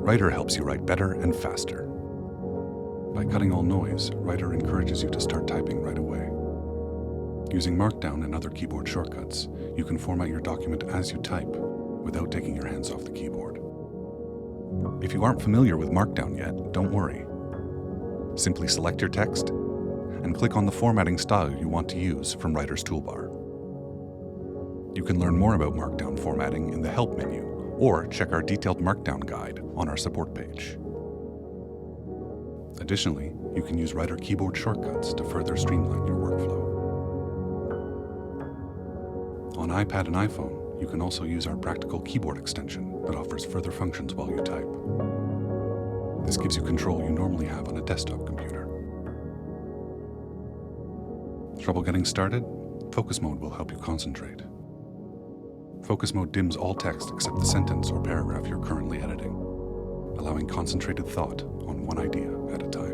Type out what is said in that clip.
Writer helps you write better and faster. By cutting all noise, Writer encourages you to start typing right away. Using Markdown and other keyboard shortcuts, you can format your document as you type without taking your hands off the keyboard. If you aren't familiar with Markdown yet, don't worry. Simply select your text and click on the formatting style you want to use from Writer's toolbar. You can learn more about Markdown formatting in the Help menu, or check our detailed Markdown guide on our support page. Additionally, you can use Writer keyboard shortcuts to further streamline your workflow. On iPad and iPhone, you can also use our practical keyboard extension that offers further functions while you type. This gives you control you normally have on a desktop computer. Trouble getting started? Focus Mode will help you concentrate. Focus Mode dims all text except the sentence or paragraph you're currently editing, allowing concentrated thought on one idea at a time.